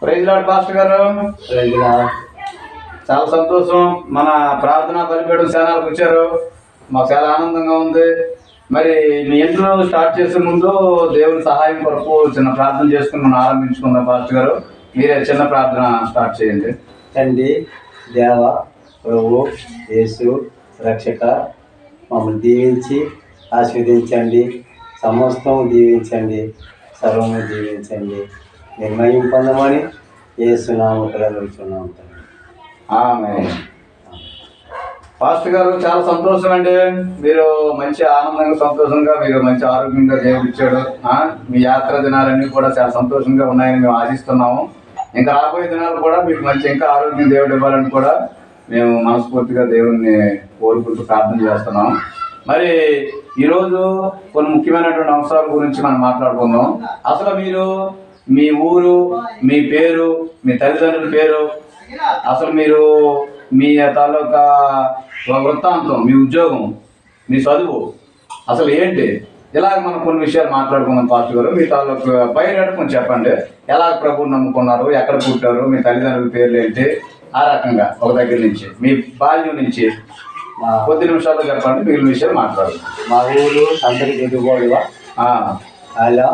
Praise lord pastor గారు. చాలా సంతోషం. మన ప్రార్థన బలిపీఠం ఛానల్కి వచ్చారు. మాకు చాలా ఆనందంగా ఉంది. మరి మీ ఇంట్లో స్టార్ట్ చేసే ముందు దేవుని సహాయం కొరకు చిన్న ప్రార్థన చేసుకుని మనం ఆరంభించుకుందాం. పాస్టర్ గారు, మీరే చిన్న ప్రార్థన స్టార్ట్ చేయండి. తండ్రి, దేవ, ప్రభు, యేసు, రక్షక, మమ్మల్ని దీవించి ఆశీర్వదించండి. సమస్తం దీవించండి, సర్వము దీవించండి. నిర్మయం పొందమని యేసు నామములో అడుగుతున్నాం తండ్రి. ఆమేన్. పాస్టర్ గారు, చాలా సంతోషం అండి. మీరు మంచి ఆనందంగా సంతోషంగా మీరు మంచి ఆరోగ్యంగా దేవుడు ఇచ్చాడు. మీ యాత్ర దినాలన్నీ కూడా చాలా సంతోషంగా ఉన్నాయని మేము ఆశిస్తున్నాము. ఇంకా రాబోయే దినాలు కూడా మీకు మంచి ఇంకా ఆరోగ్యం దేవుడు ఇవ్వాలని కూడా మేము మనస్ఫూర్తిగా దేవుణ్ణి కోరుకుంటూ ప్రార్థన చేస్తున్నాం. మరి ఈరోజు కొన్ని ముఖ్యమైనటువంటి అంశాల గురించి మనం మాట్లాడుకుందాం. అసలు మీరు మీ ఊరు, మీ పేరు, మీ తల్లిదండ్రుల పేరు, అసలు మీరు మీ తాలూకా వృత్తాంతం, మీ ఉద్యోగం, మీ చదువు అసలు ఏంటి, ఇలాగ మనం కొన్ని విషయాలు మాట్లాడుకుందాం. పాస్టర్ గారు, మీ తాలూకు బయట కొంచెం చెప్పండి. ఎలాగ ప్రభువుని నమ్ముకున్నారు, ఎక్కడ పుట్టారు, మీ తల్లిదండ్రుల పేర్లు ఏంటి, ఆ రకంగా ఒక దగ్గర నుంచి మీ బాల్యం నుంచి కొద్ది నిమిషాల్లో చెప్పండి. మిగిలిన విషయాలు మాట్లాడు. మా ఊరు సంతరి గెట్టుకోడుగా, అలా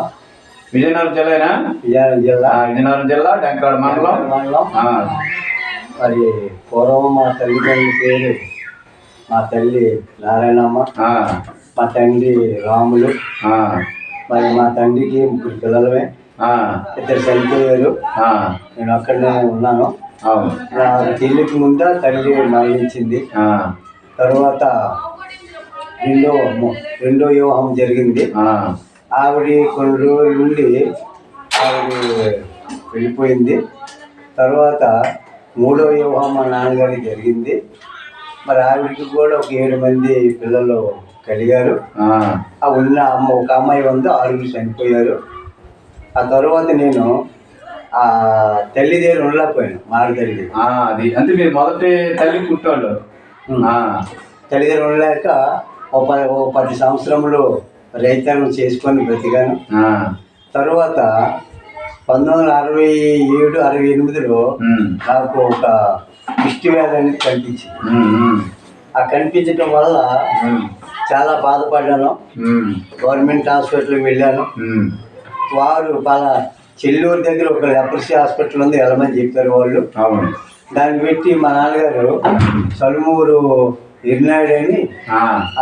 విజయనగరం జిల్లానా? విజయనగరం జిల్లా డెంకాడ మండలం. మరి పూర్వం మా తల్లిదండ్రుల పేరు, మా తల్లి నారాయణమ్మ, మా తండ్రి రాములు. మరి మా తండ్రికి 3 పిల్లలమే, 2 చనిపోయారు. నేను అక్కడనే ఉన్నాను. నా పెళ్ళికి ముందు తల్లి మరణించింది. తర్వాత రెండో వివాహం జరిగింది. ఆవిడ కొన్ని రోజుల నుండి ఆవిడ వెళ్ళిపోయింది. తర్వాత 3వ వివాహం మా నాన్నగారికి జరిగింది. మరి ఆవిడకి కూడా ఒక 7 మంది పిల్లలు కలిగారు. ఉన్న ఒక అమ్మాయి ఉంది, 6 చనిపోయారు. ఆ తర్వాత నేను ఆ తల్లి దగ్గర ఉండలేకపోయాను, మారతల్లి. అది అంటే మీరు మొదటి తల్లి పుట్టాడు. తల్లి దగ్గర ఉండలేక ఓ 10 సంవత్సరములు రైతన్నం చేసుకొని బ్రతికాను. తర్వాత 1967, 68లో నాకు ఒక కుష్టి వ్యాధి అనేది కనిపించింది. ఆ కనిపించడం వల్ల చాలా బాధపడ్డాను. గవర్నమెంట్ హాస్పిటల్కి వెళ్ళాను. వారు చెల్లూరు దగ్గర ఒక లెప్రసీ హాస్పిటల్ ఉంది, వెళ్ళమని చెప్పారు వాళ్ళు. దాన్ని పెట్టి మా నాన్నగారు సలుమూరు ఇర్నాయుడు అని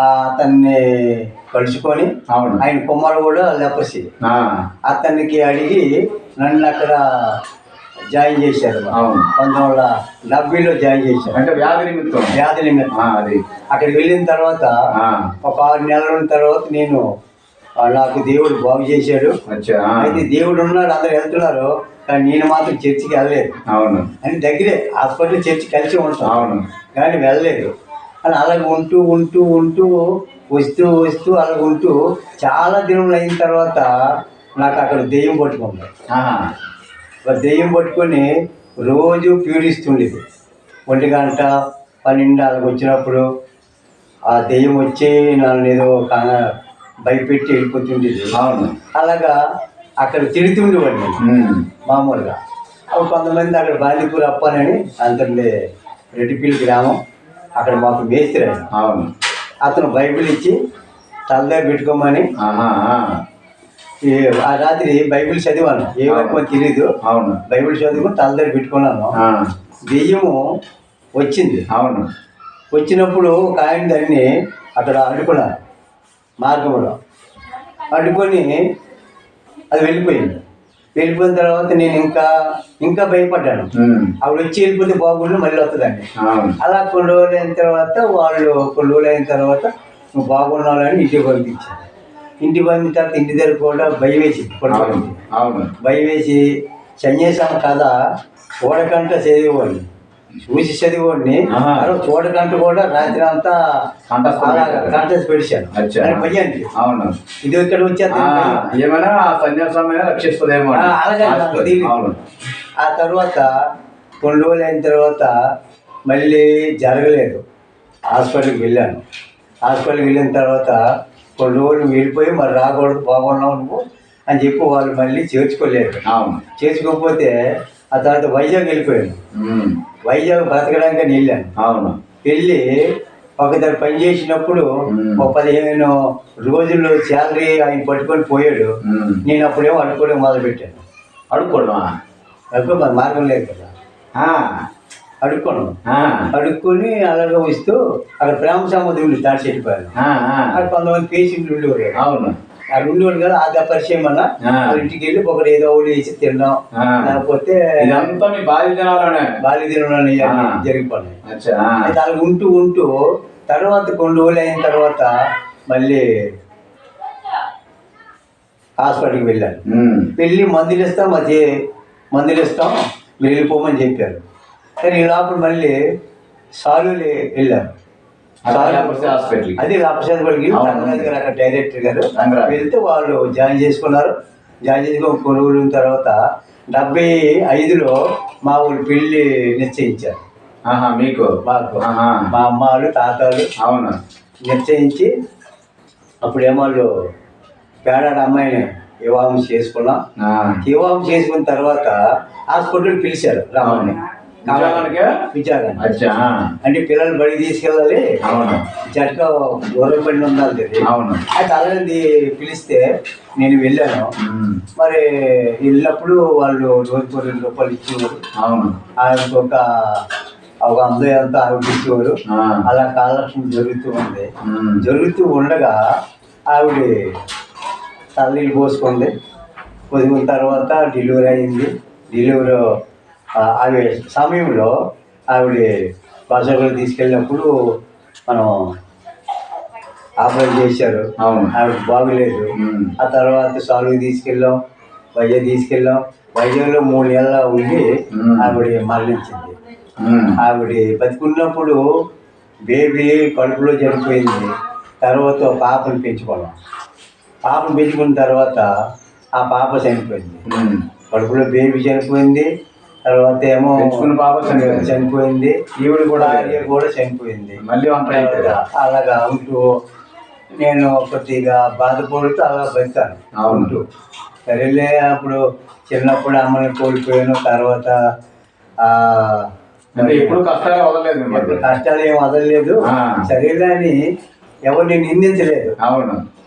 అతన్ని కలుసుకొని, ఆయన కుమారు కూడా లెప్రసీ, అతనికి అడిగి నన్ను అక్కడ జాయిన్ చేశారు. 1970లో జాయిన్ చేశారు. అంటే వ్యాధి నిమిత్తం. అది అక్కడికి వెళ్ళిన తర్వాత ఒక 6 నెలల తర్వాత నాకు దేవుడు బాగు చేశాడు. అయితే దేవుడు ఉన్నాడు, అందరు వెళ్తున్నారు, కానీ నేను మాత్రం చర్చికి వెళ్ళలేదు. అని దగ్గరే హాస్పిటల్ చర్చి కలిసి ఉంటాను, కానీ వెళ్ళలేదు. అని అలాగ ఉంటూ ఉంటూ ఉంటూ వస్తూ వస్తూ అలాగ ఉంటూ చాలా దినములు అయిన తర్వాత నాకు అక్కడ దెయ్యం పట్టుకుంది. దెయ్యం పట్టుకొని రోజు పీడిస్తుండేది. 1 గంట 12 అలాగ వచ్చినప్పుడు ఆ దెయ్యం వచ్చి నన్ను ఏదో భయపెట్టి వెళ్ళిపోతుండేది. అలాగా అక్కడ తిడుతుండేవాడిని మామూలుగా. అప్పుడు కొంతమంది అక్కడ బాలిపూర్ అప్పానని అంతండి రెడ్డిపల్లి గ్రామం, అక్కడ మాకు మేస్త్రి ఆయన. అతను బైబిల్ ఇచ్చి తల దగ్గర పెట్టుకోమని, ఆ రాత్రి బైబిల్ చదివాను. ఏ వరకు తెలియదు, బైబిల్ చదువుకుని తల దగ్గర పెట్టుకున్నాను. దెయ్యము వచ్చింది. వచ్చినప్పుడు ఒక ఆయన దాన్ని అక్కడ అడ్డుకున్నాను, మార్గంలో అడ్డుకొని అది వెళ్ళిపోయింది. వెళ్ళిపోయిన తర్వాత నేను ఇంకా భయపడ్డాను. ఆవిడ వచ్చి వెళ్ళిపోతే బాగుండు, మళ్ళీ వస్తుందండి. అలా కొన్ని రోజులు అయిన తర్వాత నువ్వు బాగున్నావు ఇంటికి పంపించాను. ఇంటికి పంపిన తర్వాత ఇంటి దగ్గర కూడా భయం వేసింది. భయం వేసి సన్యాసం కథ చూడకంట చదివేవాడిని, చూసి చదివేవాడిని. చూడకంట కూడా రాత్రి అంతా కంటెస్ పెట్టాను భయానికి. ఇది ఇక్కడ వచ్చేది ఏమైనా సన్యాసమైన రక్షిస్తుందేమో. ఆ తర్వాత కొన్ని రోజులు అయిన తర్వాత మళ్ళీ జరగలేదు. హాస్పిటల్కి వెళ్ళాను. హాస్పిటల్కి వెళ్ళిన తర్వాత కొన్ని రోజులు వెళ్ళిపోయి మరి రాకూడదు, బాగున్నావు నువ్వు అని చెప్పి వాళ్ళు మళ్ళీ చేర్చుకోలేరు. చేర్చుకోకపోతే ఆ తర్వాత వైజాగ్ వెళ్ళిపోయాను. వైజాగ్ బ్రతకడానికి వెళ్ళాను. అవును. వెళ్ళి ఒక దగ్గర పని చేసినప్పుడు ఒక 15 రోజుల్లో శాలరీ ఆయన పట్టుకొని పోయాడు. నేను అప్పుడేమో అడుక్కోవడం మొదలు పెట్టాను. అడుక్కోవడం మార్గం లేదు కదా, అడుక్కొని అలాగే వస్తూ అక్కడ ప్రేమ సముద్రం దాటి చెట్టిపోయాను. అక్కడ కొంతమంది పేషెంట్లు ఉండేవారు. అవును. అది ఉండేవాడు కదా, అది పరిచయం అన్న ఇంటికి వెళ్ళి ఒకటి ఏదో ఒకటి వేసి తిన్నాం. లేకపోతే బాల్య దినాలని జరిగిపోయినాయి. అయితే అలా ఉంటూ ఉంటూ తర్వాత కొన్ని రోజులు అయిన తర్వాత మళ్ళీ హాస్పిటల్కి వెళ్ళాను. వెళ్ళి మందులు ఇస్తాం మీరు వెళ్ళిపోమని చెప్పారు. కానీ ఈ లోపల మళ్ళీ సాలూరు వెళ్ళారు. అది రామచంద్రపల్లికి అక్కడ డైరెక్టర్ గారు వెళ్తే వాళ్ళు జాయిన్ చేసుకున్నారు. జాయిన్ చేసుకుని కొన్ని రోజుల తర్వాత 75లో మా ఊరు పెళ్లి నిశ్చయించారు. మీకు మాకు మా అమ్మాళ్ళు తాతలు అవును నిశ్చయించి అప్పుడేమో వాళ్ళు పేడాడ అమ్మాయిని వివాహం చేసుకున్నాం. వివాహం చేసుకున్న తర్వాత హాస్పిటల్ పిలిచారు రామని విచారాన్ని. అంటే పిల్లలు బడికి తీసుకెళ్ళాలి, జట్కా దూరం పడి ఉండాలి. అయితే అలాంటి పిలిస్తే నేను వెళ్ళాను. మరి వెళ్ళినప్పుడు వాళ్ళు రోజుకు 2 రూపాయలు ఇచ్చేవారు. ఆయనకు ఒక 100 ఎంత ఆవిడ ఇచ్చేవారు. అలా కాలక్షేపం జరుగుతూ ఉంది. జరుగుతూ ఉండగా ఆవిడ తల్లిని పోసుకుంది. పోసుకున్న తర్వాత డెలివరీ అయింది. డెలివరీ ఆవిడ సమయంలో ఆవిడ హాస్పిటల్కి తీసుకెళ్ళినప్పుడు మనం ఆపరేషన్ చేశారు. ఆవిడ బాగులేదు. ఆ తర్వాత సాలుకి తీసుకెళ్ళాం, వైజాగ్ తీసుకెళ్ళాం. వైజాగ్లో 3 నెలలు ఉండి ఆవిడ మరణించింది. ఆవిడ బతికున్నప్పుడు బేబీ కడుపులో చనిపోయింది. తర్వాత పాపను పెంచుకున్నాం. పాపను పెంచుకున్న తర్వాత ఆ పాప చనిపోయింది. కడుపులో బేబీ చనిపోయింది. తర్వాత ఏమో పాప చనిపోయింది. ఈవిడ కూడా చనిపోయింది. మళ్ళీ అలాగా ఉంటూ నేను కొద్దిగా బాధపడుతూ అలా బతాను ఉంటూ. సరేలే అప్పుడు చిన్నప్పుడు అమ్మని కోల్పోయాను. తర్వాత ఎప్పుడు కష్టాలు ఏం వదలలేదు. సరేలే అని ఎవరిని నిందించలేదు.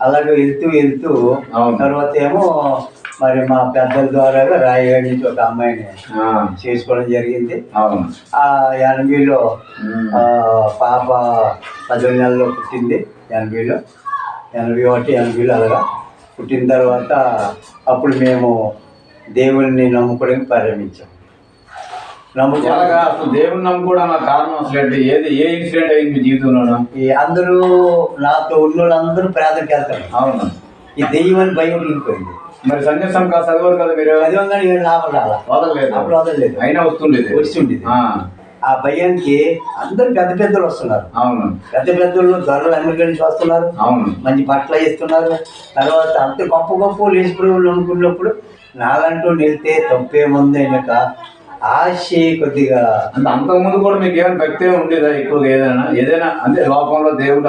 అలాగే వెళ్తూ తర్వాత ఏమో మరి మా పెద్దల ద్వారా రాయగఢ నుంచి ఒక అమ్మాయిని చేసుకోవడం జరిగింది. ఆ 80లో పాప 10 నెలల్లో పుట్టింది. 80లో 81 అలాగా పుట్టిన తర్వాత అప్పుడు మేము దేవుడిని నమ్ముకోవడానికి ప్రారంభించాం. దేవుని నమ్ముకోవడం కారణం అసలు ఏ ఇన్సిడెంట్ అయింది మీ జీవితంలో? అందరూ నాతో ఉన్న వాళ్ళందరూ ప్రార్థనకి వెళ్తారు. ఈ దెయ్యం భయం ఉండిపోయింది. మరి సన్యాసం కాదు చదివారు కదా మీరు? చదివంగానే లాభం వదలలేదు. అప్పుడు వదలలేదు, అయినా వస్తుండేది. ఆ భయానికి అందరు పెద్దలు వస్తున్నారు. పెద్దలు ధరలు అమెరికా నుంచి వస్తున్నారు. మంచి బట్టలు వేస్తున్నారు. తర్వాత అంత గొప్ప లేచిపోయి అనుకున్నప్పుడు నాలంటూ నిలితే తప్పేముంది అయినాక ఆశ కొద్దిగా అంతకుముందు కూడా మీకు ఏమైనా భక్తి ఉండేదా ఎక్కువగా? ఏదైనా అంటే లోకంలో దేవుడు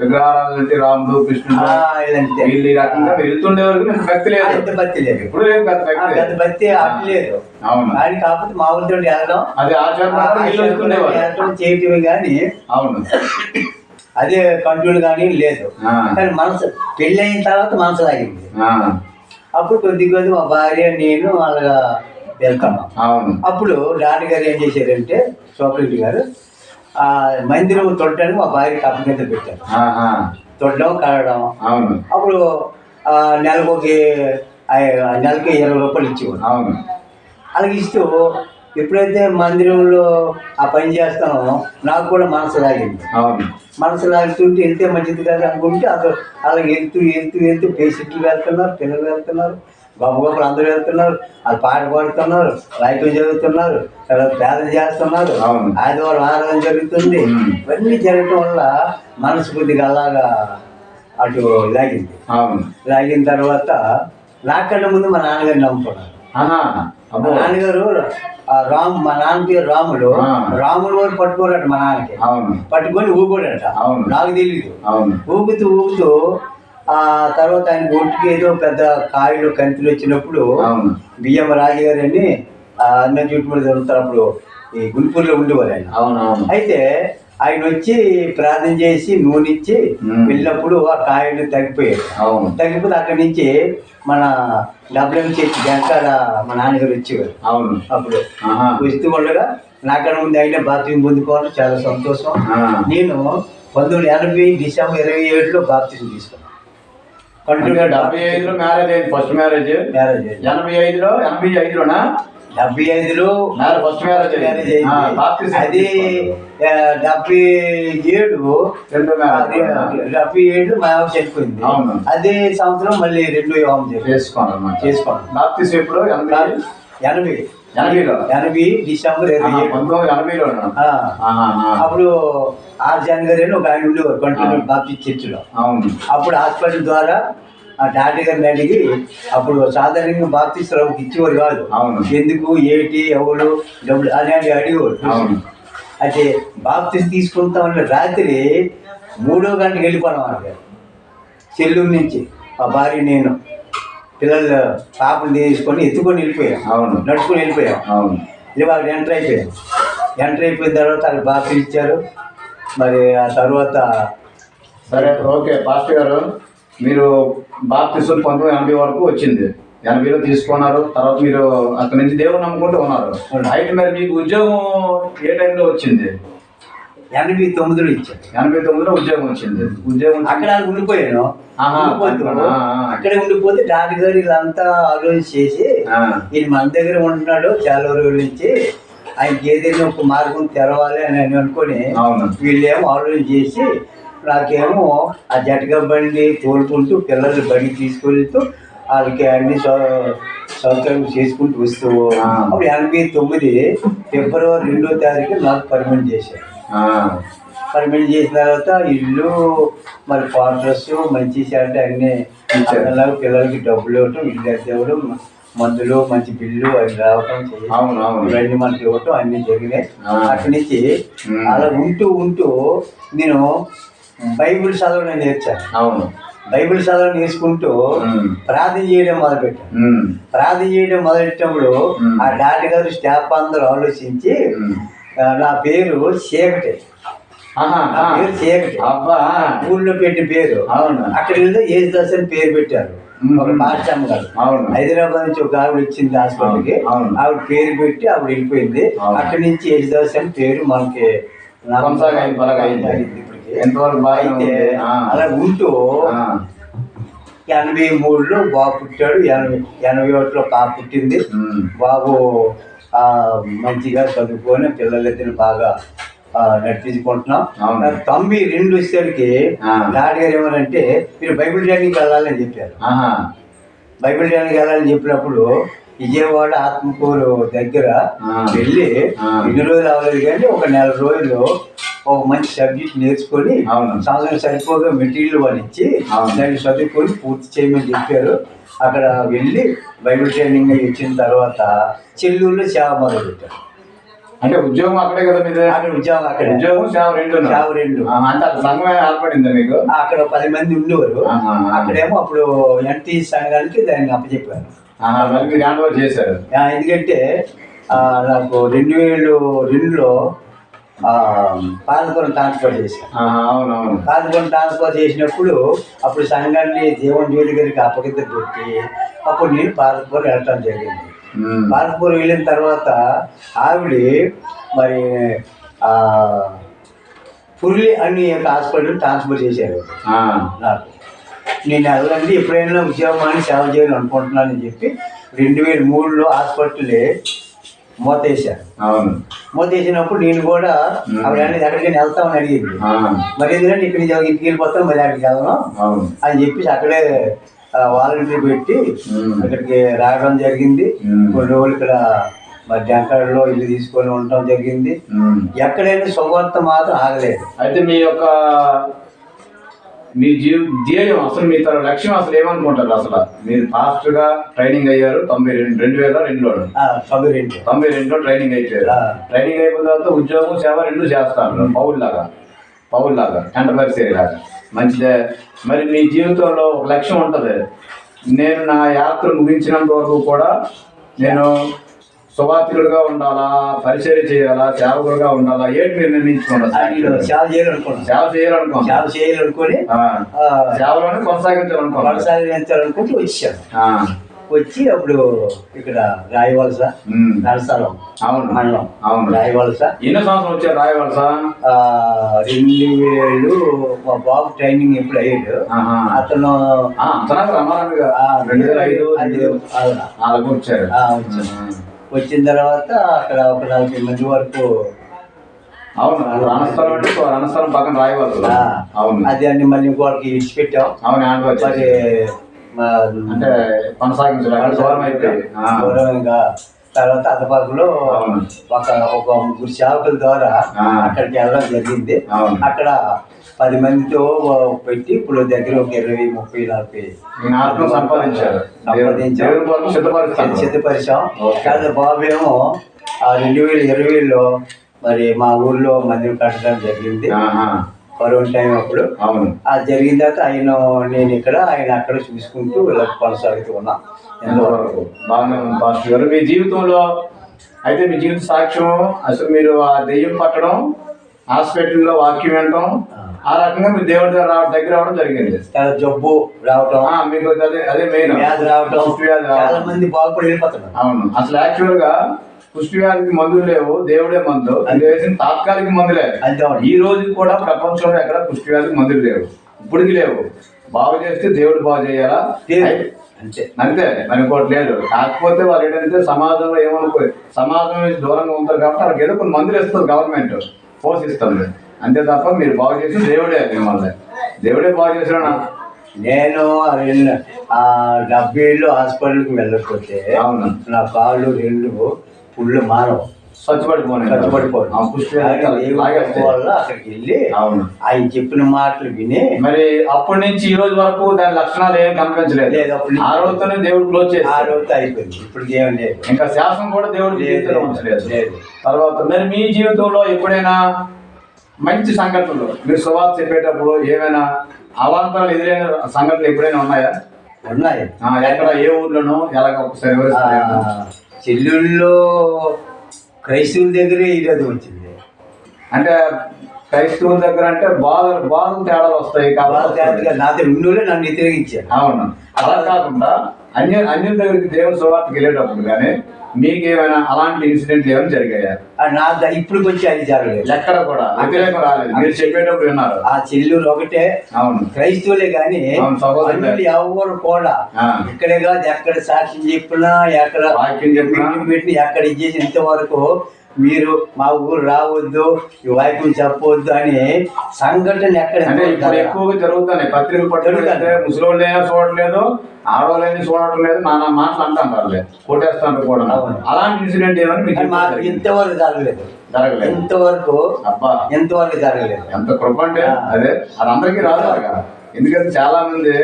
విగ్రహాలు అంటే రాముడు కృష్ణుడు వీళ్ళు ఈ రకంగా వెళ్తుండే వరకు మీకు భక్తి లేదు. భక్తి లేదు, ఎప్పుడు లేదు పెద్ద భక్తి లేదు. కానీ కాకపోతే మా ఊరితో వెళ్ళడం, అది ఆచారం చేయటమే కానీ అదే కంట్రోల్ కానీ లేదు. కానీ మనసు పెళ్ళి అయిన తర్వాత మనసు లాగింది. అప్పుడు కొద్ది మా భార్య నేను అలాగా వెళ్తాను. అప్పుడు డాక్టర్ గారు ఏం చేశారంటే సూపరింటెండెంట్ గారు మందిరం తొట్టడానికి మా భార్యకి అప్పు కింద పెట్టారు. తొట్టడం కడగడం. అప్పుడు నెలకి 20 రూపాయలు ఇచ్చేవాడు. అలాగే ఇస్తూ ఎప్పుడైతే మందిరంలో ఆ పని చేస్తానో నాకు కూడా మనసు లాగింది. మనసు లాగుతుంటే వెళ్తే మంచిది కదా అనుకుంటే అసలు అలాగే వెళ్తూ పేషెంట్లు వెళ్తున్నారు, పిల్లలు వెళ్తున్నారు, గొప్పలు అందరూ వెళ్తున్నారు. వాళ్ళు పాట పాడుతున్నారు, వాయిద్యం చదువుతున్నారు, తర్వాత ప్రార్థన చేస్తున్నారు, ఆదివారం ఆరాధన జరుగుతుంది. ఇవన్నీ జరగటం వల్ల మనసు కొద్దిగా అలాగా అటు లాగింది. లాగిన తర్వాత నాకన్నా ముందు మా నాన్నగారిని నమ్ముకున్నారు. మా నాన్నగారు మా నాన్న పేరు రాముడు వారు పట్టుకోరట. మా నాన్నకి పట్టుకొని ఊగోడట. నాకు తెలీదు. ఊగుతూ ఆ తర్వాత ఆయన ఒంటికి ఏదో పెద్ద కాయలు కంతులు వచ్చినప్పుడు బియ్యం రాజుగారు అని అన్న చుట్టూ మీద ఉంటారు. అప్పుడు ఈ గుంటూరులో ఉండేవారు ఆయన. అయితే ఆయన వచ్చి ప్రార్థన చేసి నూనె ఇచ్చి వెళ్ళినప్పుడు ఆ కాయలు తగ్గిపోయాయి. తగ్గిపోతే అక్కడి నుంచి మన డబ్బులు చేసి వెనకాల మా నాన్నగారు వచ్చేవారు. అప్పుడు వస్తూ ఉండగా నాకన్నా ముందు అయినా బాప్తిజం పొందుకోవాలి, చాలా సంతోషం. నేను 1980 డిసెంబర్ 27లో బాప్తిజం తీసుకున్నాను. 75లో మ్యారేజ్ అయింది, ఫస్ట్ మ్యారేజ్. 85లో 85లోనా 75లో ఫస్ట్ మ్యారేజ్ అయింది. అది 77 మా ఆమె చనిపోయింది. అదే సంవత్సరం మళ్ళీ రెండో వివాహం చేసుకోండి. బాప్తిజం ఎప్పుడు? 80 డిసెంబర్ 1980లో. అప్పుడు ఆర్ జనగారు అని ఒక ఆయన ఉండేవారు కంటిన్యూ బాప్టిస్ట్ చర్చిలో. అప్పుడు హాస్పిటల్ ద్వారా ఆ డాక్టర్ గారిని అడిగి, అప్పుడు సాధారణంగా బాప్టిస్ట్ రావుకి ఇచ్చేవారు కాదు. ఎందుకు ఏటి ఎవరు డబ్బులు అని అడిగేవారు. అయితే బాప్టిస్ట్ తీసుకుంటామని రాత్రి 3వ గంటకి వెళ్ళిపోవడం అన్నమాట. చెల్లూరు నుంచి మా భార్య నేను పిల్లలు పాపను తీసుకొని ఎత్తుకొని వెళ్ళిపోయాం. నడుచుకొని వెళ్ళిపోయాం. వాళ్ళు ఎంటర్ అయిపోయాం. ఎంటర్ అయిపోయిన తర్వాత వాళ్ళు బాప్టిస్ట్ ఇచ్చారు. మరి ఆ తర్వాత సరే ఓకే పాస్టర్ గారు, మీరు బాప్తిజం 1980 వరకు వచ్చింది. 80లో తీసుకున్నారు. తర్వాత మీరు అక్కడి నుంచి దేవుడు నమ్ముకుంటూ ఉన్నారు. అయితే మరి మీకు ఉద్యోగం ఏ టైంలో వచ్చింది? 89లో ఇచ్చారు. 89లో ఉద్యోగం వచ్చింది. ఉద్యోగం అక్కడ ఉండిపోయాను. అక్కడే ఉండిపోతే డాక్టర్ గారు వీళ్ళంతా ఆలోచన చేసి, ఈయన మన దగ్గర ఉంటున్నాడు చాలా రోజుల నుంచి, ఆయనకి ఏదైనా ఒక మార్గం తెరవాలి అని అనుకొని వీళ్ళేమో ఆలోచన చేసి నాకేమో ఆ జటకా బండి తోలుకుంటూ పిల్లలు బడికి తీసుకెళ్తూ వాళ్ళకి అన్ని సౌకర్యం చేసుకుంటూ వస్తూ అప్పుడు 89 ఫిబ్రవరి 2వ తారీఖు నాకు పర్మనెంట్ చేశారు. పర్మనెంట్ చేసిన తర్వాత ఇల్లు మరి క్వార్టర్స్ మంచి అంటే అన్నీ ఇచ్చారు. పిల్లలకి డబ్బులు ఇవ్వటం, ఇల్లు ఇవ్వడం, మందులు మంచి బిల్లు అవి రావటం, ఇవన్నీ మనకి ఇవ్వటం అన్నీ జరిగినాయి. అక్కడి నుంచి అలా ఉంటూ నేను బైబిల్ చదవడం నేర్చాను. బైబిల్ చదవడం నేర్చుకుంటూ ప్రార్థన చేయడం మొదలుపెట్టాను. ప్రార్థన చేయడం మొదలెట్టినప్పుడు ఆ డాక్టర్ గారు స్టాఫ్ అందరూ ఆలోచించి నా పేరు చీకటి, ఊళ్ళో పెట్టిన పేరు అక్కడ యేసుదాస్ అని పేరు పెట్టారు. ఒక పాస్టమ్మ గారు హైదరాబాద్ నుంచి ఒక ఆవిడ వచ్చింది హాస్పిటల్కి. ఆవిడ పేరు పెట్టి ఆవిడ వెళ్ళిపోయింది. అక్కడి నుంచి యేసుదాస్ అని పేరు మనకి అయితే అలా ఉంటూ 83లో బాబు పుట్టాడు. 81లో పాప పుట్టింది. బాబు మంచిగా చదువుకొని పిల్లలిద్దరిని బాగా నడిపించుకుంటున్నాం. 92 వచ్చేసరికి డాడీ గారు ఏమనంటే మీరు బైబిల్ ట్రైనింగ్కి వెళ్ళాలని చెప్పారు. బైబిల్ ట్రైనింగ్కి వెళ్ళాలని చెప్పినప్పుడు విజయవాడ ఆత్మకూరు దగ్గర వెళ్ళి 2 రోజులు అవ్వలేదు కానీ ఒక 1 నెల రోజులు ఒక మంచి సబ్జెక్ట్ నేర్చుకొని సంవత్సరం సరిపోగా మెటీరియల్ వాళ్ళు ఇచ్చి దాన్ని చదువుకొని పూర్తి చేయమని చెప్పారు. అక్కడ వెళ్ళి బైబిల్ ట్రైనింగ్ వచ్చిన తర్వాత చెల్లూరులో సేవ మొదలు పెట్టారు. అంటే ఉద్యోగం అక్కడే కదా మీరు? అక్కడ ఉద్యోగం అక్కడ ఉద్యోగం సేవ రెండు. అంటే సంఘం ఏర్పడిందా మీకు? అక్కడ 10 మంది ఉండేవారు. అక్కడేమో అప్పుడు ఎన్టీ సంఘానికి దాన్ని అప్పచెప్పారు. మీరు హ్యాండ్ ఓవర్ చేశారు. ఎందుకంటే నాకు 2002లో పాలపురం ట్రాన్స్ఫర్ చేశాను. పాలపురం ట్రాన్స్ఫర్ చేసినప్పుడు అప్పుడు సంఘాన్ని జీవన్ జ్యోతి గారికి అప్పగిద్ద పెట్టి అప్పుడు నేను పాలపురం వెళ్ళటం జరిగింది. పాలపురం వెళ్ళిన తర్వాత ఆవిడ మరి పుర్లి అని హాస్పిటల్ ట్రాన్స్ఫర్ చేశారు నాకు. నేను వెళ్ళండి ఎప్పుడైనా ఉద్యోగాన్ని సేవ చేయాలని అనుకుంటున్నానని చెప్పి 2003లో హాస్పిటల్ మూతేశారు. మూతేసినప్పుడు నేను కూడా ఆవిడ ఎక్కడికైనా వెళ్తామని అడిగింది. మరి ఎందుకంటే ఇక్కడ ఇంటికి వెళ్ళిపోతాను, మరి అక్కడికి వెళ్దాం అని చెప్పేసి అక్కడే వాలంటీర్ పెట్టి అక్కడికి రావడం జరిగింది. కొన్ని రోజులు ఇక్కడ మరి జంకాడలో ఇల్లు తీసుకొని ఉండటం జరిగింది. ఎక్కడైనా శుభవార్త మాత్రం ఆగలేదు. అయితే మీ ధ్యేయం అసలు మీ లక్ష్యం అసలు ఏమనుకుంటారు? అసలు మీరు ఫాస్ట్ గా ట్రైనింగ్ అయ్యారు 2002లో 92లో ట్రైనింగ్ అయిపోయారు. ట్రైనింగ్ అయిపోయిన తర్వాత ఉద్యోగం సేవ 2 చేస్తారు. పౌల్ లాగా టెంటపరిసేరి లాగా. మంచిదే. మరి మీ జీవితంలో ఒక లక్ష్యం ఉంటుంది, నేను నా యాత్ర ముగించినంత వరకు కూడా నేను సువార్థికుడిగా ఉండాలా, పరిచర్య చేయాలా, సేవకుడిగా ఉండాలా, ఏంటి మీరు నిర్ణయించుకున్నారు? సేవ చేయాలనుకున్నాను. సేవ చేయాలనుకోని సేవలోనే కొనసాగించాలనుకుంటూ వచ్చాను. వచ్చి అప్పుడు ఇక్కడ రాయవలస నరసాలం మండలం రాయవలస. ఎన్నో సంవత్సరం వచ్చారు రాయవలస? 2000 మా బాబు ట్రైనింగ్ ఎప్పుడు అయ్యాడు. అతను 2005 వచ్చారు. వచ్చిన తర్వాత అక్కడ ఒక 40 మంది వరకు. అవును, రణస్థలం పక్కన రాయవలస. అవును, అది అన్ని మళ్ళీ ఇంకోటికి ఇచ్చిపెట్టాం. అవును, మరి అంటే దూరంగా తర్వాత అతపాకులో ఒక 3 సేవకుల ద్వారా అక్కడికి వెళ్ళడం జరిగింది. అక్కడ 10 మందితో పెట్టి ఇప్పుడు దగ్గర ఒక 20, 30, 40 సంపాదించారు. సిద్ధపరిచాం. కానీ బాబు ఏమో 2020లో మరి మా ఊర్లో మందిరం కట్టడం జరిగింది. కరోనా టైం అప్పుడు. అవును, అది జరిగిన తర్వాత నేను ఇక్కడ, ఆయన అక్కడ చూసుకుంటూ కొనసాగుతూ ఉన్నాం. ఎంతవరకు బాగానే ఉంది పాస్టర్ గారు. మీ జీవితంలో అయితే మీ జీవిత సాక్ష్యం అసలు మీరు ఆ దెయ్యం పట్టడం, హాస్పిటల్లో వాక్యం వినటం, ఆ రకంగా మీరు దేవుడి దగ్గర రావడం జరిగింది. జబ్బు రావటం, మీకు అదే మెయిన్ వ్యాధి రావటం, చాలా మంది బాగుపడి వెళ్ళిపోతున్నారు. అవును, అసలు యాక్చువల్ గా పుష్టి వ్యాధికి మందులు లేవు, దేవుడే మందు. అది వేసిన తాత్కాలిక మందులే. ఈ రోజు కూడా ప్రపంచంలో ఎక్కడ పుష్టి వ్యాధికి మందులు లేవు, ఇప్పటికి లేవు. బాగు చేస్తే దేవుడు బాగు చేయాలా, అంతే అంతే, మరి ఇంకోటి లేదు. కాకపోతే వాళ్ళు ఏంటంటే సమాజంలో ఏమనుకో, సమాజం నుంచి దూరంగా ఉంటారు కాబట్టి వాళ్ళకి ఏదో కొన్ని మందులు ఇస్తుంది గవర్నమెంట్, పోషిస్తుంది, అంతే తప్ప మీరు బాగు చేసి దేవుడే, మిమ్మల్ని దేవుడే బాగు చేసినా. నేను 70 ఏళ్ళు హాస్పిటల్కి వెళ్ళకపోతే అవును నా కాళ్ళు 2 పుళ్ళు మానవు, స్వచ్ఛపడిపోయి అక్కడికి వెళ్ళి అవును ఆయన చెప్పిన మాటలు విని మరి అప్పటి నుంచి ఈ రోజు వరకు దాని లక్షణాలు ఏం కనిపించలేదు. ఆ రోజుతోనే దేవుడు క్లోజ్ చేసి ఆ రోజుతో అయిపోయింది. ఇప్పుడు ఏం లేదు, ఇంకా శాసనం కూడా దేవుడు లేదు. తర్వాత మరి మీ జీవితంలో ఎప్పుడైనా మంచి సంఘటనలు, మీరు సువార్త చెప్పేటప్పుడు ఏమైనా అవాంతరాలు ఎదురైన సంఘటనలు ఎప్పుడైనా ఉన్నాయా? ఉన్నాయి. ఎక్కడ, ఏ ఊర్లోనో, ఎలాగ ఒకసారి చెల్లెళ్ళలో క్రైస్తవుల దగ్గరే ఈరోజు వచ్చింది. అంటే క్రైస్తవుల దగ్గర అంటే బాధలు తేడాలు వస్తాయి కాబట్టి నాతో ఉన్నోళ్ళే నన్ను వ్యతిరేకించారు. అవును, అలా కాకుండా అన్యుల దగ్గరికి దేవుని సువార్తకి వెళ్ళేటప్పుడు కానీ మీకేమైనా అలాంటి ఇన్సిడెంట్లు ఏమైనా జరిగాయా? నా ఇప్పుడు కొంచెం అది జరగలేదు, ఎక్కడ కూడా వ్యతిరేకం రాలేదు. మీరు చెప్పేటప్పుడు విన్నారు. ఆ చెల్లెలు ఒకటే అవును క్రైస్తవులే కానీ ఎవరు కూడా ఇక్కడే కాదు, ఎక్కడ సాక్ష్యం చెప్పినా, ఎక్కడ వాక్యం చెప్పినా, ఎక్కడ ఇచ్చేసి ఇంతవరకు మీరు మా ఊరు రావద్దు, ఈ వాక్యం చెప్పవద్దు అని సంఘటన ఎక్కడ ఎక్కువగా జరుగుతాయి. పత్రికలు పట్టుకుంటే ముసలోళ్ళైనా చూడట్లేదు, ఆడవాళ్ళైనా చూడటం లేదు, నానా మాటలు అంటారు, కొట్టేస్తాను కూడా. అలాంటి ఇన్సిడెంట్ ఏమని ఇంతవరకు జరగలేదు. ఇంతవరకు జరగలేదు. ఎంత కృప అంటే అదే, అది అందరికీ రాదు కదా. ఎందుకంటే చాలా మంది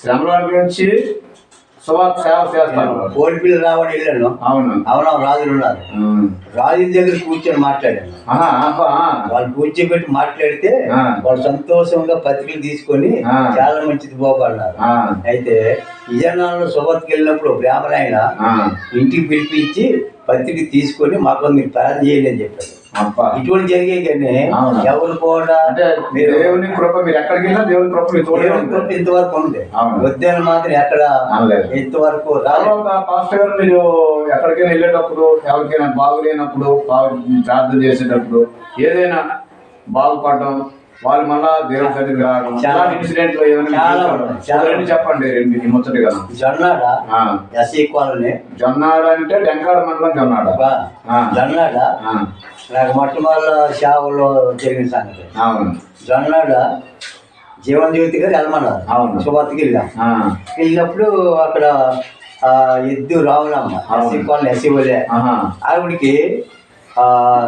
శ్రమల నుంచి సువార్త సేవ చేస్తాను. కోడి పిల్లలు రావని వెళ్ళాను. అవును రాజులు ఉన్నారు, రాజుల దగ్గర కూర్చొని మాట్లాడాను. వాళ్ళు కూర్చోబెట్టి మాట్లాడితే వాళ్ళు సంతోషంగా పత్రికలు తీసుకొని చాలా మంచిది పోగలన్నారు. అయితే విజయనగరంలో సువార్తకి వెళ్ళినప్పుడు బ్రాహ్మణ ఇంటికి పిలిపించి పత్రిక తీసుకొని మాకు మీరు ప్రార్థన చేయండి అని చెప్పారు. ఇటువంటి జరిగే కానీ ఎవరు కూడా అంటే దేవుని కృప, మీరు ఎక్కడికి వెళ్ళినా దేవుని కృప ఇంతవరకు ఉంది. వద్దని మాత్రం ఎక్కడ ఇంతవరకు పాస్టర్ గారు, మీరు ఎక్కడికైనా వెళ్ళేటప్పుడు, ఎవరికైనా బాగులేనప్పుడు, ప్రార్థన చేసేటప్పుడు ఏదైనా బాగుపడడం, వాళ్ళు మళ్ళా దేవుని సన్నిధికి రావడం, చాలా ఇన్సిడెంట్ చెప్పండి. ముచ్చటి కదా. Jonnada SC colony. జొన్నాడ అంటే డెంకాడ మండలం. జొన్నాడ నాకు మొట్టమొదటి సేవలో జరిగిన సంగతి. అవును, జొన్నాడ జీవన్ జ్యోతి గారు వెళ్ళమన్నారు. అవును, సువార్తకి వెళ్ళినప్పుడు అక్కడ ఎద్దు రావులమ్మ ఎస్సీ కాలనీ ఎస్సీ వాళ్ళే, ఆవిడికి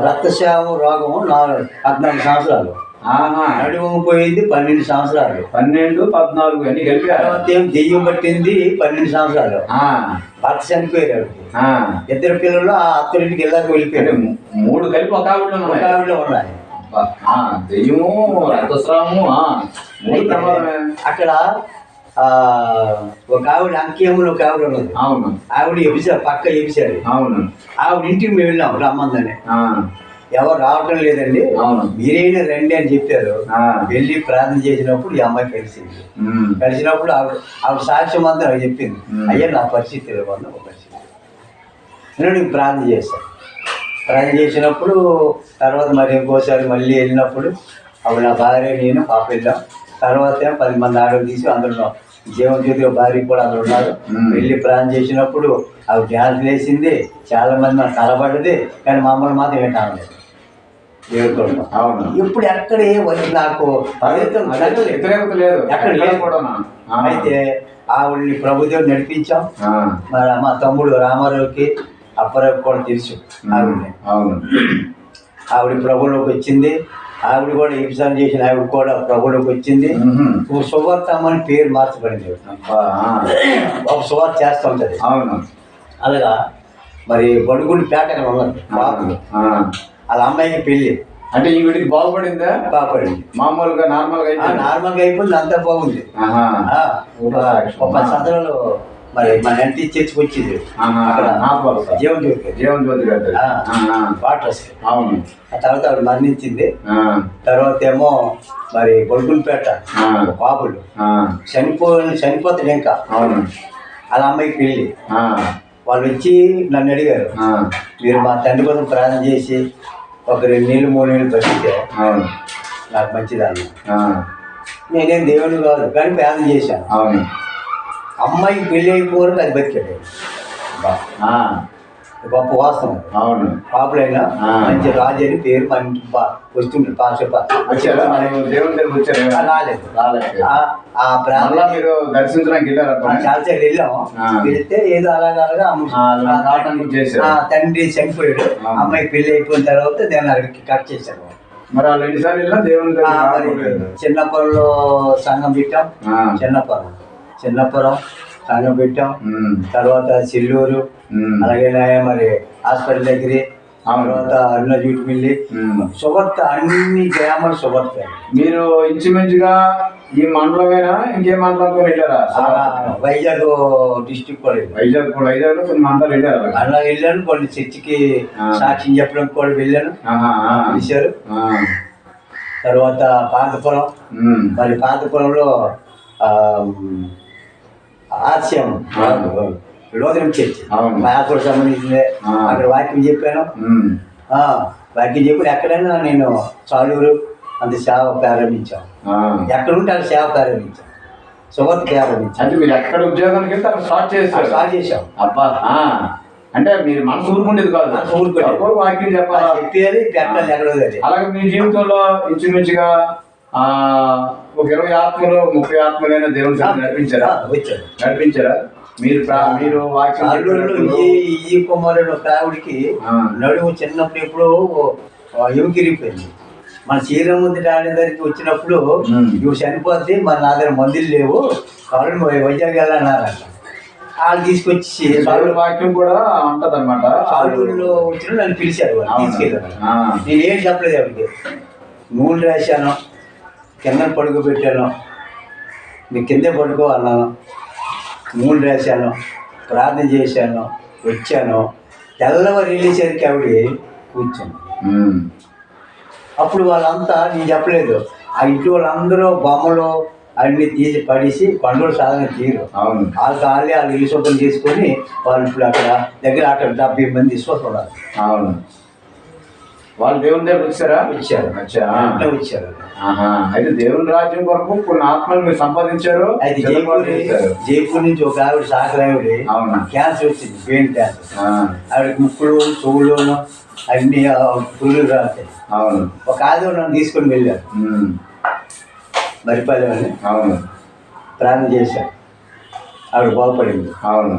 రక్తస్రావం రోగము 14 సంవత్సరాలు, నడుము పోయింది 12 సంవత్సరాలు, 12, 14 అని కలిపి. తర్వాత ఏం దెయ్యం పట్టింది 12 సంవత్సరాలు. భర్త చనిపోయారు. 2 పిల్లలు ఆ అత్తరింటికి వెళ్ళాక వెళ్ళిపోయారు. 3 కలిపి ఒక ఆవిడలో ఉన్నాయి. దెయ్యము, రక్తస్రావము, మూడు ప్రమాదమే. అక్కడ ఒక ఆవిడ అంకెములు ఒక ఆవిడ ఉన్నది. అవును. ఆవిడ ఎపిసారు, పక్క ఎపిసారు. అవును. ఆవిడ ఇంటికి మేము వెళ్ళాం రమ్మందని. ఎవరు రావటం లేదండి, మీరైనా రండి అని చెప్పారు. వెళ్ళి ప్రార్థన చేసినప్పుడు ఈ అమ్మాయి కలిసినప్పుడు ఆవిడ సాక్ష్యం అంతా నాకు చెప్పింది. అయ్యా నా పరిస్థితి తెలియదు, ఒక పరిస్థితి నేను ప్రార్థన చేశాను. ప్రార్థన చేసినప్పుడు తర్వాత మరి ఇంకోసారి మళ్ళీ వెళ్ళినప్పుడు అప్పుడు నా భార్య నేను పాప వెళ్ళాం. తర్వాత 10 మంది ఆడలు తీసి అందులో జీవనజ్యోతి భార్య కూడా అందులో ఉన్నారు. వెళ్ళి ప్రార్థన చేసినప్పుడు అవి డ్యాన్స్ వేసింది, చాలా మంది నాకు కలబడ్డది, కానీ మమ్మల్ని మాత్రం ఏంటలేదు. దేవుడు అవును. ఇప్పుడు ఎక్కడే నాకు వ్యతిరేకత లేదు, ఎక్కడ లేదు కూడా. అయితే ఆవిడ్ని ప్రభుదేవుడు నడిపించాం. మరి మా తమ్ముడు రామారావుకి అప్పారావు కూడా తెలుసు ఆవిడని. అవును. ఆవిడ ప్రభులోకి వచ్చింది. ఆవిడ కూడా ఎపిసాన్ చేసిన ఆవిడ కూడా ప్రభులోకి వచ్చింది. సువార్తమ్మ అని పేరు మార్చబడింది. ఒక సువార్త చేస్తూ ఉంటుంది. అవును. అలాగా మరి బడుగుడి పేట ఉన్నది బాబులు. వాళ్ళ అమ్మాయికి పెళ్ళి. అంటే ఈ వీడికి బాగుపడిందా? బాగుపడింది. మామూలుగా నార్మల్గా అయిపోయింది, అంతా బాగుంది. ఒక 10 సంవత్సరాలు మరి మన ఎంటీ చర్చికి వచ్చింది అక్కడ జీవనజ్యోతి గారు వాటర్స్. అవును. ఆ తర్వాత ఆవిడ మరణించింది. తర్వాత ఏమో మరి బొడుగులపేట బాబులు చనిపోతాడు ఇంకా. అవును. వాళ్ళ అమ్మాయికి పెళ్ళి. వాళ్ళు వచ్చి నన్ను అడిగారు, మీరు మా తండ్రి కోసం ప్రార్థన చేసి ఒక 2 నీళ్ళు 3 నీళ్ళు బతికితే నాకు మంచిదాన్ని. నేనేం దేవుని కాదు కానీ ప్రార్థన చేశాను. అవును. అమ్మాయికి పెళ్ళి అయిపోరు అది బతికాడు. గొప్ప వాస్తవం. అవును. పాపులైనా మంచి రాజు అని పేరు మన ఇంటికి వస్తుంది. రాలేదు. ఆ ప్రాంతం మీరు దర్శించడానికి చాలాసార్లు వెళ్ళాము. వెళ్తే ఏదో అలాగా తండ్రి చనిపోయాడు, అమ్మాయి పెళ్లి అయిపోయిన తర్వాత దాన్ని అక్కడికి కట్ చేశారు. మరి వాళ్ళు ఎన్నిసార్లు వెళ్ళినా దేవుని చిన్నపురంలో సంఘం పెట్టాం. చిన్నపురం సంఘం పెట్టాం. తర్వాత చెల్లూరు, అలాగే మరి హాస్పిటల్ దగ్గర, తర్వాత అరుణ జూటిమిల్లి సువార్త, అన్ని గ్రామాలు సువార్త. మీరు ఇంచుమించుగా ఈ మండలమేనా ఇంకే మండలం వెళ్ళారా? వైజాగ్ డిస్టిక్ కూడా. వైజాగ్ లో కొన్ని మండలాలు వెళ్ళారు. అలా వెళ్ళాను. కొన్ని చర్చికి సాక్ష్యం చెప్పడానికి కూడా వెళ్ళాను, పిలిచారు. తర్వాత పాతపురం, మరి పాతపురంలో ఆర్సిఎం లోదరం చర్చ్ మాకు సంబంధించిందే. అక్కడ వాక్యం చెప్పాను. వాక్యం చెప్పి ఎక్కడైనా నేను చాలూరు అంత సేవ ప్రారంభించాను. ఎక్కడుంటే అక్కడ సేవ ప్రారంభించాను, సువార్త ప్రారంభించాను. అంటే మీరు ఎక్కడ ఉద్యోగానికి వెళ్తే అక్కడ స్టార్ట్ చేశాం. అబ్బా, అంటే మీరు మనసు ఊరుకుండేది కాదు, వాక్యం చెప్పాలి పెట్టాలి ఎక్కడో. అలాగే మీ జీవితంలో ఇంచుమించుగా ఒక 20 ఆత్మలు 30 ఆత్మలైన దేవుని నడిపించారా? మీరు ఈ కుమారుడు ఒక ఆవిడికి నడుము చిన్నప్పుడు ఎప్పుడు ఎముకిరిగిపోయింది. మన శ్రీరామ ముందు ఆడేదానికి వచ్చినప్పుడు నువ్వు చనిపోతే మన నా దగ్గర మందులు లేవు, కాబట్టి వైజాగ్ వెళ్ళన్నారంట. వాళ్ళు తీసుకొచ్చి వాక్యం కూడా ఉంటది అనమాట. సాలూరులో వచ్చిన నన్ను పిలిచారు, తీసుకెళ్ళాను. నేనేం చెప్పలేదు ఆవిడకి. నూనె రాశాను, కింద పడుకోబెట్టాను, నీ కిందే పడుకో అన్నాను. నూనె రాశాను, ప్రార్థన చేశాను, వచ్చాను. తెల్లవారు వెళ్ళేసరికి ఆవిడ కూర్చొని. అప్పుడు వాళ్ళంతా నేను చెప్పలేదు, ఆ ఇంటి వాళ్ళందరూ బొమ్మలు అన్ని తీసి పడేసి కొండలు సాధన తీరు. అవును. వాళ్ళే వాళ్ళు ఇల్లు శుభ్రం చేసుకొని వాళ్ళు ఇప్పుడు అక్కడ 70 మంది విశ్వాసం. అవును. వాళ్ళు దేవుని దగ్గర వచ్చారు. అయితే దేవుని రాజ్యం కొరకు కొన్ని ఆత్మలు మీరు సంపాదించారు. అయితే జైపూర్ నుంచి ఒక ఆవిడ సాకరావిడ క్యాన్సర్ వచ్చింది, బ్రెయిన్ క్యాన్సర్. ఆవిడకి ముక్కులు చెవులు అన్ని పురుగులు రాస్తాయి. అవును. ఒక ఆదివారం నన్ను తీసుకొని వెళ్ళారు మరిపల్లి అని. అవును. ప్రార్థన చేశారు, ఆవిడ బాగుపడింది. అవును.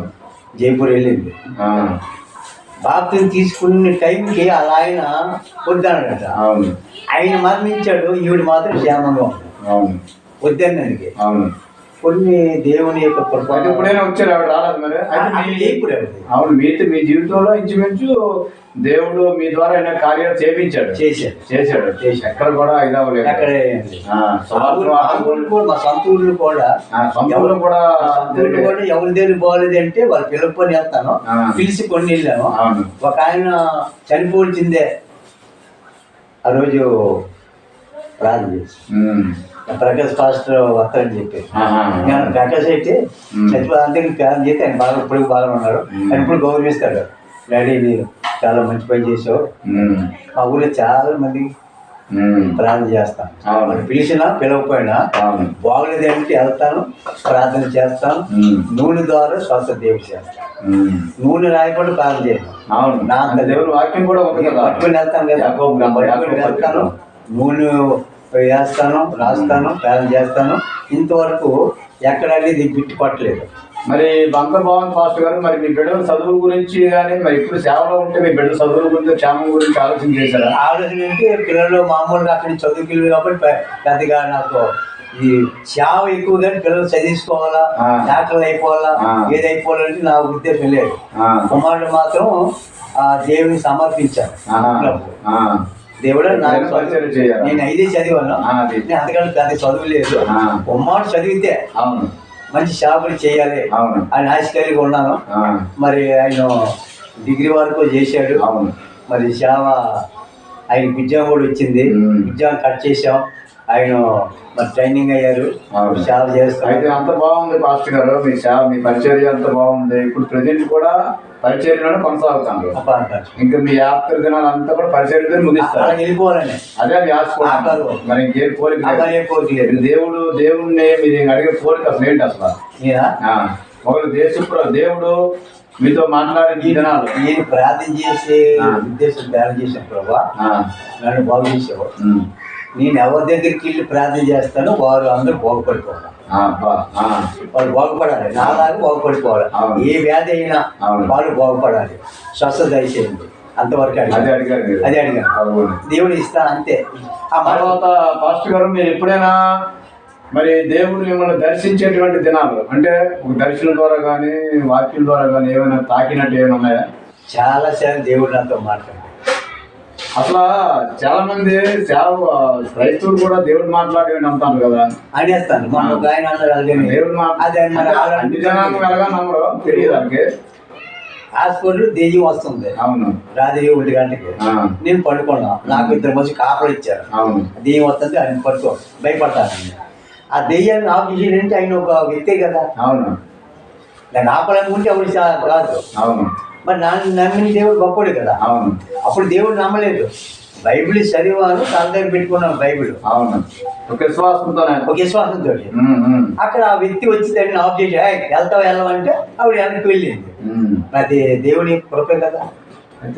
జైపూర్ వెళ్ళింది. బాప్తిని తీసుకునే టైంకి అలా ఆయన వద్దన్నాడట. అవును. ఆయన మరణించాడు, ఈవిడ మాత్రం క్షేమంగా ఉంది. అవును. వద్దన్నానికి. అవును. కొన్ని దేవుని యొక్క కృప. అయితే ఎప్పుడైనా వచ్చారు ఆవిడ రాలేదు మరి? అయితే ఇప్పుడు అవును, మీ జీవితంలో ఇంచుమించు దేవుడు మీ ద్వారా అయినా కార్యాలు చేశాడు. ఎక్కడ కూడా ఇది అవ్వలేదు. మా సొంత ఊర్లు కూడా ఎవరి దేవుడు బాగోలేదు అంటే వాళ్ళు పిలుపుకొని వెళ్తాను, పిలిచి కొన్ని వెళ్ళాను. ఒక ఆయన చనిపోయిందే ఆ రోజు ప్రార్థన చేసి ప్రకాష్ పాస్టర్ వస్తారని చెప్పి నేను ప్రకాష్ అయితే చచ్చిపోతే ప్రార్థన చేస్తే ఆయన బాగా ఇప్పుడు బాగా ఉన్నాడు. ఆయన ఇప్పుడు గౌరవిస్తాడు. డాడీ మీరు చాలా మంచి పని చేసావు. మా ఊళ్ళో చాలా మంది ప్రార్థన చేస్తాను, పిలిచినా పిలవకపోయినా బాగలేదు అంటే వెళ్తాను, ప్రార్థన చేస్తాను. నూనె ద్వారా స్వస్థ దేవుడు చేస్తాను. నూనె రాయకుండా ప్రార్థన చేయను. నా దేవుడు వాక్యం కూడా పట్టుకొని వెళ్తాను కదా, పట్టుకొని వెళ్తాను, నూనె వేస్తాను, రాస్తాను, ప్రార్థన చేస్తాను. ఇంతవరకు ఎక్కడ అనేది బిట్టు పట్టలేదు. మరి అంత బాగుంది పాస్టర్ గారు. మరి మీ బిడ్డల చదువుల గురించి కానీ, మరి ఇప్పుడు సేవలో ఉంటే మీ బిడ్డల చదువుల గురించి, క్షేమం గురించి ఆలోచన చేశారా? ఆలోచన అంటే పిల్లలు మామూలుగా అక్కడి చదువుకెళ్ళి కాబట్టి పెద్దగా నాకు ఈ సేవ ఎక్కువగా పిల్లలు చదివించుకోవాలా, డాక్టర్లు అయిపోవాలా, ఏది అయిపోవాలంటే నా ఉద్దేశం లేదు. కుమారుడు మాత్రం దేవుని సమర్పించాను. దేవుడు నేను 5 చదివాను, అందుకని పెద్ద చదువు లేదు. కుమారుడు చదివితే మంచి సేవకులు చేయాలి అని ఆశ కలిగి ఉన్నాను. మరి ఆయన డిగ్రీ వరకు చేశాడు. మరి సేవ ఆయన ఉద్యోగం కూడా వచ్చింది, ఉద్యోగం కట్ చేసాం. ఆయన మరి ట్రైనింగ్ అయ్యారు, సేవ చేస్తాం. అయితే అంత బాగుంది పాస్టర్ గారు, మీ సేవ, మీ పరిచర్య అంత బాగుంది. ఇప్పుడు ప్రజెంట్ కూడా పరిచర్యలోనే కొనసాగుతాను. ఇంకా మీ యాత్ర దినాలు అంతా కూడా పరిచర్య ముగిస్తారు, వెళ్ళిపోవాలని అదే మీ ఆశ. మరి ఇంకేం కోరిక? దేవుడిని మీరు అడిగే కోరిక అసలు ఏంటి అసలు? ఒకరు దేవుడు మీతో మాట్లాడే దినాలు నేను ప్రార్థన చేసే ఉద్దేశం ప్రార్థన చేసిన ప్రభా నన్ను బాగు చేసేవాడు. నేను ఎవరి దగ్గరికి వెళ్ళి ప్రార్థన చేస్తానో వారు అందరూ బాగుపడిపోవాలి. వాళ్ళు బాగుపడాలి, నాలాగా బాగుపడిపోవాలి. ఏ వ్యాధి అయినా వాళ్ళు బాగుపడాలి, స్వస్థత దయచేయండి. అంతవరకు అదే అడిగారు. దేవుడు ఇస్తా అంతే. ఆ తర్వాత పాస్టర్ గారు, మీరు ఎప్పుడైనా మరి దేవుడు మిమ్మల్ని దర్శించేటువంటి దినాలు అంటే ఒక దర్శనం ద్వారా కానీ, వాక్యం ద్వారా కానీ ఏమైనా తాకినట్టు ఏమైనా ఉన్నాయా? చాలా దేవుడు నాతో మాట్లాడారు. అసలు చాలా మంది క్రైస్తవులు కూడా దేవుడు మాట్లాడి నమ్ముతాను కదా అనేస్తాను. మన ఆయన దేవుడు అన్ని జనాలు వెళ్ళగా నమ్మరు, తెలియదానికి. హాస్పిటల్ దెయ్యం వస్తుంది. అవును. రాత్రి 1 గంటకి నేను పడుకున్నా. నాకు 2 మంది కాపలు ఇచ్చారు. అవును. దెయ్యం వస్తుంది, ఆయన పడుకో భయపడతాను. ఆ దెయ్యాన్ని ఆఫ్ చేసేటంటే ఆయన ఒక వ్యక్తే కదా. అవును. దాన్ని ఆపాలనుకుంటే అప్పుడు కాదు. అవును. మరి నమ్మిన దేవుడు గొప్పడు కదా. అవును. అప్పుడు దేవుడు నమ్మలేదు. బైబిల్ చదివాను, తన దగ్గర పెట్టుకున్నాను బైబిల్. అవును. ఒక విశ్వాసంతో అక్కడ ఆ వ్యక్తి వచ్చి దాన్ని ఆఫ్ చేసి వెళ్ళమంటే ఆవిడ వెనక్కి వెళ్ళింది. అది దేవుని కృపే కదా.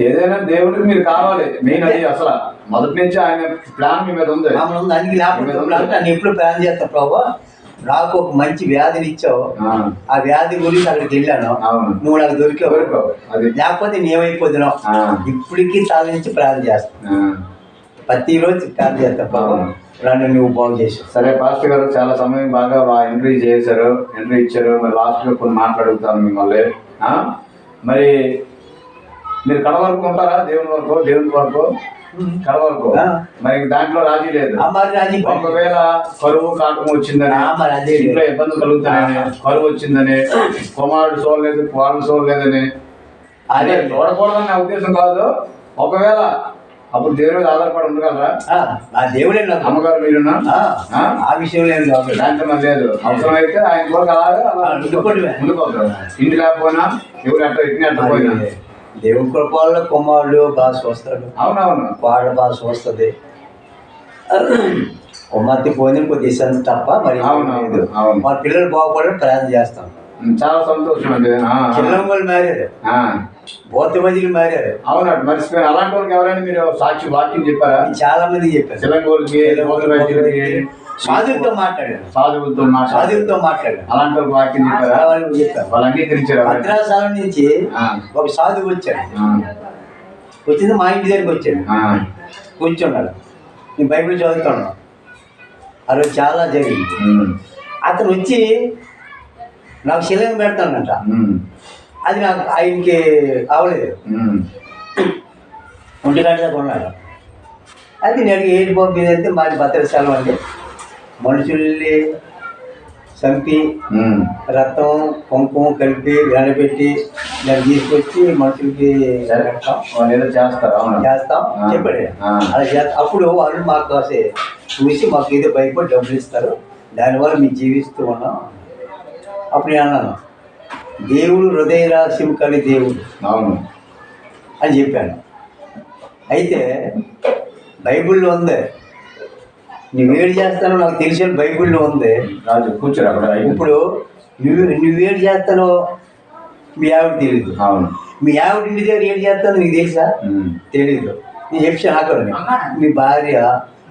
ఏదైనా దేవుడికి మీరు కావాలి. మెయిన్ అది అసలు మొదటి నుంచి ఆయన ప్లాన్ మీ మీద ఉంది. అందుకే లేకపోతే నన్ను ఎప్పుడు ప్లాన్ చేస్తా ప్రభు, నాకు ఒక మంచి వ్యాధిని ఇచ్చావు, ఆ వ్యాధి గురించి అక్కడికి వెళ్ళాను, నువ్వు నాకు దొరికావు, లేకపోతే నేమైపోతున్నావు. ఇప్పటికీ తల నుంచి ప్రార్థన చేస్తాను, ప్రతిరోజు ప్రార్థన చేస్తాను ప్రభు, నన్ను నువ్వు బాగు చేసావు. సరే పాస్టర్ గారు, చాలా సమయం బాగా ఎంట్రీ చేశారు, ఎంట్రీ ఇచ్చారు. మరి లాస్ట్లో కొన్ని మాట్లాడుతాను మిమ్మల్ని. మరి మీరు కడ వరకు ఉంటారా? దేవుని వరకు కడ వరకు. మరి దాంట్లో రాజీ లేదు. ఒకవేళ కరువు కాటం వచ్చిందని, ఇంట్లో ఇబ్బంది కలుగుతాయని, కరువు వచ్చిందని, కుమారుడు చూడలేదు, కుమారుడు చూడలేదని, అదే చూడకూడదని నా ఉద్దేశం కాదు. ఒకవేళ అప్పుడు దేవుడి మీద ఆధారపడి ఉండగలరా? దేవుడే అమ్మగారు మీరున్నా ఆ విషయం లేదు, దాంట్లో లేదు. అవసరమైతే ఆయన కూడా అలాగా ముందుకోతారు. ఇంటి లేకపోయినా ఎవరు ఎట్లా ఎట్లా పోయినా దేవుడి కృపల్లో కుమారుడు బాగా వస్తాడు. అవునవును. పాడు బాగా వస్తుంది. కుమార్తె పోయిన కొద్ది ఇస్తాను తప్ప మరి మా పిల్లలు బాగుపడడం ప్రయాణం చేస్తాం. చాలా సంతోషం అండి. చిల్లంగోళ్ళు మారారు, బోర్త మధ్యలు మారారు. అవునండి, మర్చిపోయాను. అలాంటి వాళ్ళకి ఎవరైనా మీరు సాక్షి వాక్యం చెప్పారా? చాలా మంది చెప్పారు. చిల్లంగోళ్ళకి, సాధువులతో మాట్లాడారు, సాధువులతో మాట్లాడారు. అలాంటి వాళ్ళకి వాక్యం చెప్పారా? వాళ్ళు అంగీకరించారు. భద్రాచలం నుంచి ఒక సాధువు వచ్చాడు. వచ్చింది మా ఇంటి దగ్గరికి వచ్చాడు, కూర్చున్నాడు. నేను బైబిల్ చదువుతున్నాను. ఆ రోజు చాలా జరిగింది. అతను వచ్చి నాకు శిలంగా పెడతానంట. అది నాకు ఆయనకి అవలేదు. ఒంటిగంట దాకా ఉన్నాడు. అది నేను ఏడు బాబు అంటే మాది భద్రశాలం అండి. మనుషుల్ని చంపి రక్తం కుంకుమ కలిపి ఎండబెట్టి దాన్ని తీసుకొచ్చి మనుషులకి చేస్తాం చెప్పాడు. అలా చేస్తా. అప్పుడు వాళ్ళు మాకు చూసి మాకు ఏదో భయపడి డబ్బులు ఇస్తారు, దానివల్ల మేము జీవిస్తూ ఉన్నాం. అప్పుడు నేను అన్నాను, దేవుడు హృదయ రహస్యం కలి దేవుడు అవును అని చెప్పాను. అయితే బైబిల్లో ఉంది, నువ్వేడు చేస్తానో నాకు తెలిసిన బైబిల్లో ఉంది. రాజు కూర్చోరు అక్కడ. ఇప్పుడు నువ్వేడు చేస్తానో మీ ఆవిడ తెలీదు. అవును. మీ ఆవిడ ఇంటి దగ్గర ఏడు చేస్తానో నీకు తెలుసా? తెలీదు. నేను చెప్పాను అక్కడ, మీ భార్య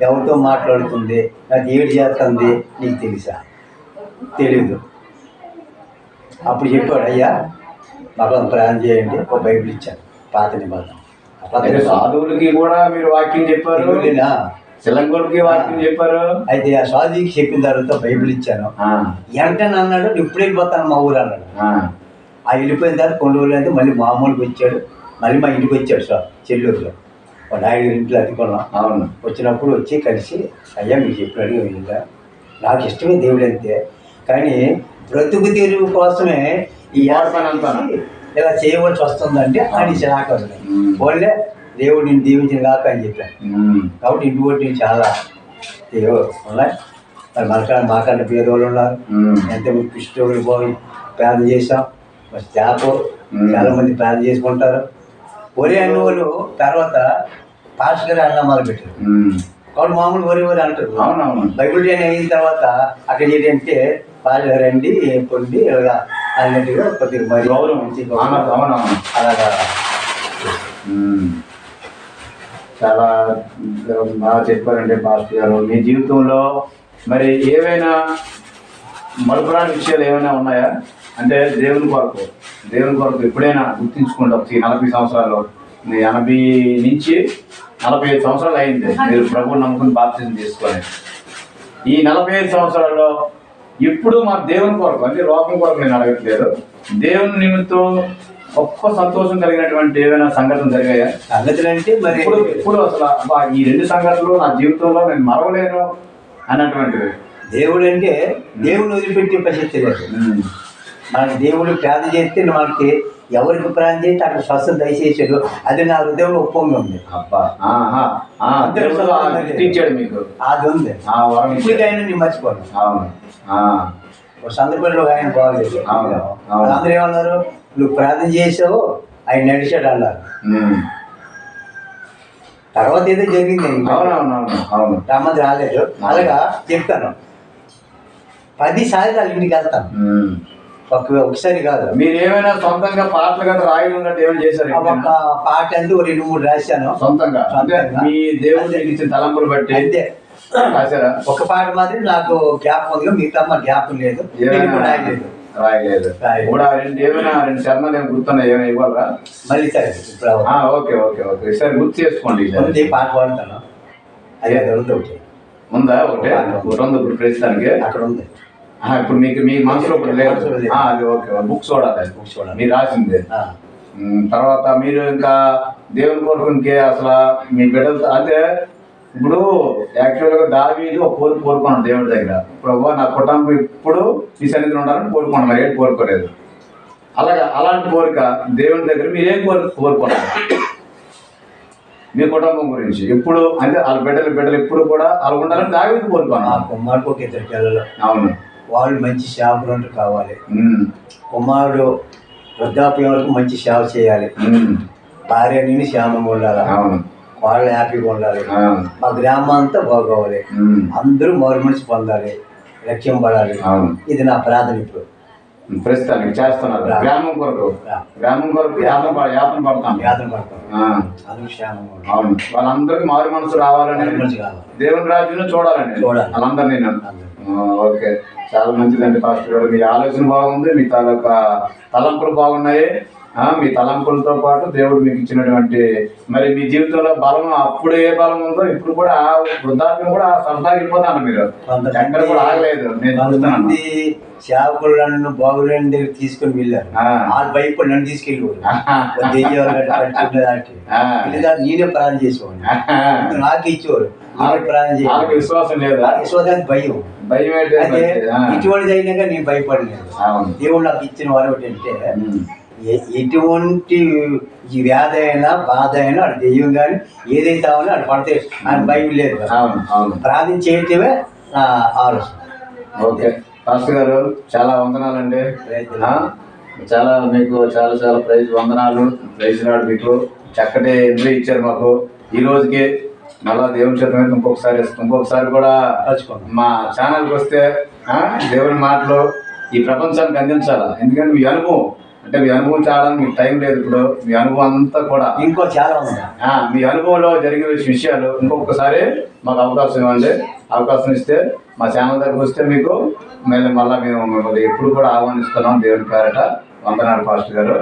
ఎవరితో మాట్లాడుతుంది, నాకు ఏడు చేస్తుంది నీకు తెలుసా? తెలీదు. అప్పుడు చెప్పాడు, అయ్యా మాకు ప్రయాణం చేయండి, ఒక బైబిల్ ఇచ్చాను, పాత నిబంధన. సాధువులకి కూడా మీరు వాక్యం చెప్పారు, శిలంగులకి వాక్యం చెప్పారు. అయితే ఆ సాధువుకి చెప్పిన తర్వాత బైబిల్ ఇచ్చాను. వెంటనే అన్నాడు, ఇప్పుడు వెళ్ళిపోతాను మా ఊరు అన్నాడు. ఆ వెళ్ళిపోయిన తర్వాత కొన్ని రోజులు అయితే మళ్ళీ మామూలుగా వచ్చాడు. మళ్ళీ మా ఇంటికి వచ్చాడు సార్, చెల్లూరులో ఒక నాయుడు ఇంట్లో అతుకున్నాం. అవును. వచ్చినప్పుడు వచ్చి కలిసి, అయ్యా మీకు చెప్పినట్టు వెళ్ళా, నాకు ఇష్టమే దేవుడు అంతే, కానీ బ్రతుకు తెరువు కోసమే ఈ ఇలా చేయవలసి వస్తుందంటే అని చిరాకదు. వాళ్ళే దేవుడు నేను దీవించిన కాక అని చెప్పాను. కాబట్టి ఇంటి కొట్టి చాలా ఉన్నాయి. మరి మాకంటే పేదవాళ్ళు ఉన్నారు, ఎంతమంది కృష్ణుడు పోయి ప్రార్థన చేసాం. మరి స్టాఫ్ చాలా మంది ప్రార్థన చేసుకుంటారు. ఒరే అన్న వాళ్ళు తర్వాత పాస్టర్ గారు అన్న మొదలు పెట్టారు. కాబట్టి మామూలు ఒరే అంటారు. బైబిల్ డే అయిన తర్వాత అక్కడ ఏంటంటే పాస్టర్ గారు అండి పొంది ఇలాగా అన్నట్టుగా కొద్దిగా మరి అలాగా చాలా బాగా చెప్పారంటే పాస్టర్ గారు. మీ జీవితంలో మరి ఏవైనా మలుపురాని విషయాలు ఏమైనా ఉన్నాయా? అంటే దేవుని కొరకు ఎప్పుడైనా గుర్తించుకుంటాం. 40 సంవత్సరాలు, 80 నుంచి 45 సంవత్సరాలు అయింది మీరు ప్రభువు నమ్ముకుని బాప్తిజం తీసుకొని. ఈ 45 సంవత్సరాల్లో ఎప్పుడు మా దేవుని కొరకు, అంటే లోకం కొరకు నేను అడగట్లేదు, దేవుని నిమిత్తం గొప్ప సంతోషం కలిగినటువంటి ఏమైనా సంఘటనలు జరిగాయా? సంగతులు అంటే మరి ఇప్పుడు అసలు ఈ 2 సంఘటనలు నా జీవితంలో నేను మరవలేను అన్నటువంటివి. దేవుడు అంటే దేవుని వదిలిపెట్టే ప్రసక్తి లేదు. మనకి దేవుడు ప్రార్థన చేస్తే మనకి ఎవరికి ప్రార్థన చేస్తే అక్కడ స్వస్థత దయచేసాడు. అది నా హృదయంలో ఒప్పంగా ఉంది. మీకు అది ఉంది. ఇప్పటికైనా నేను మర్చిపోను. ఒక సందర్భంలో ఆయన బాగలేదు. అందరూ ఏమన్నారు, నువ్వు ప్రార్థన చేసావు ఆయన నడిచాడు అన్నారు. తర్వాత ఏదో జరిగింది, రమ్మది రాలేదు. అలాగా చెప్తాను, 10 సార్లు వాళ్ళ ఇంటికి వెళ్తాను, ఒకసారి కాదు. మీరు ఏమైనా సొంతంగా పాటలు కదా రాయడం ఏమైనా చేశారు? ఒక పాట అంటే 2-3 రాశాను సొంతంగా. మీ దేవుడు ఇచ్చిన తలంపులు బట్టి అంతే రాశారా? ఒక పాట మాత్రం నాకు జ్ఞాపకం ఉంది, మిగతా మా జ్ఞాపకం లేదు, రాయలేదు. కూడా ఏమైనా 2 చరణాలు ఏమైనా గుర్తున్నాయి, ఏమైనా ఇవ్వాలరా? మళ్ళీ సరే ఇప్పుడు ఓకే సరే గుర్తు చేసుకోండి. పాట పాడుతాను. అదే ఒకటి ఉందా? ఒకటే ఉంది ఇప్పుడు ప్రస్తుతానికి అక్కడ ఉంది. ఇప్పుడు మీ మనసులో ఇప్పుడు లేదు. అది ఓకే. బుక్స్ చూడాలి, మీరు రాసింది. తర్వాత మీరు ఇంకా దేవుని కొరకు ఇంకే అసలు మీ బిడ్డలతో, అంటే ఇప్పుడు యాక్చువల్గా దావీదు ఒక కోరుకున్నాడు దేవుడి దగ్గర, ఇప్పుడు నా కుటుంబం ఇప్పుడు మీ సన్నిధిలో ఉండాలని కోరుకున్నాను, మరి ఏం కోరుకోలేదు. అలాంటి కోరిక దేవుని దగ్గర మీరేం కోరుకున్నారు మీ కుటుంబం గురించి? ఇప్పుడు అంటే వాళ్ళ బిడ్డలు ఇప్పుడు కూడా అలా ఉండాలని దావీదు కోరుకున్నాను. కుమారుడికి ఒక 2 పిల్లలు. అవును. వాళ్ళు మంచి సేవకులు కావాలి. కుమారుడు వృద్ధాప్యం వరకు మంచి సేవ చేయాలి. భార్య నేను క్షేమంగా ఉండాలి. వాళ్ళు హ్యాపీగా ఉండాలి. మా గ్రామం అంతా బాగోవాలి. అందరూ మారు మనిషి పొందాలి, లక్ష్యం పడాలి. ఇది నా ప్రార్థన. ఇప్పుడు ప్రస్తుతానికి చేస్తున్నారు గ్రామం కొరకు యాతన పడతాం. అందరూ క్షేమంగా ఉండాలి. అవును. వాళ్ళందరికీ మారు మనసు రావాలని, దేవుని రాజ్యం చూడాలని వాళ్ళందరినీ. ఓకే, చాలా మంచిదండి పాస్టర్ గారు. మీ ఆలోచన బాగుంది, మీ తాలూకా తలంపులు బాగున్నాయి. మీ తలంపులతో పాటు దేవుడు మీకు ఇచ్చినటువంటి మరి మీ జీవితంలో బలం అప్పుడు ఏ బలం ఉందో ఇప్పుడు కూడా వృద్ధాప్యం కూడా సంతాగిపోతాను మీరు ఎక్కడ కూడా ఆగలేదు. నేను చూస్తున్నాను సేవకులు నన్ను బాగులేని దగ్గర తీసుకుని వెళ్ళారు. వాళ్ళు భయపడి నన్ను తీసుకెళ్ళిపోయారు. నేనే ప్రాణం చేసేవాడిని, నాకు ఇచ్చేవారు. విశ్వాసం లేదు, విశ్వాసానికి భయం. ఇటువంటిది అయినాక నేను భయపడలేదు. దేవుడు నాకు ఇచ్చిన వారు ఏంటంటే ఎటువంటి వ్యాధి అయినా బాధ అయినా అటు దెయ్యం కానీ ఏదైతే అవనో అటు పడితే ఆయన భయం లేదు. ప్రార్థన చేయటమే ఆలోచన. ఓకే పాస్టర్ గారు, చాలా వందనాలండి. చాలా మీకు చాలా చాలా వందనాలు. ప్రైజ్ రాడు. మీకు చక్కటి ఎంట్రీ ఇచ్చారు మాకు ఈ రోజుకి. మళ్ళా దేవుని చేత ఇంకొకసారి కూడా మా ఛానల్కి వస్తే దేవుని మాటలు ఈ ప్రపంచానికి అందించాలా. ఎందుకంటే మీ అనుభవం అంటే మీ అనుభవం చాలని మీకు టైం లేదు. ఇప్పుడు మీ అనుభవం అంతా కూడా ఇంకో చాలా ఉంది. మీ అనుభవంలో జరిగే విషయాలు ఇంకొకసారి మాకు అవకాశం ఇవ్వండి. అవకాశం ఇస్తే మా ఛానల్ దగ్గరకు వస్తే మీకు మళ్ళీ మేము మిమ్మల్ని ఎప్పుడు కూడా ఆహ్వానిస్తున్నాం. దేవుని పేరట వందనాలు పాస్టర్ గారు.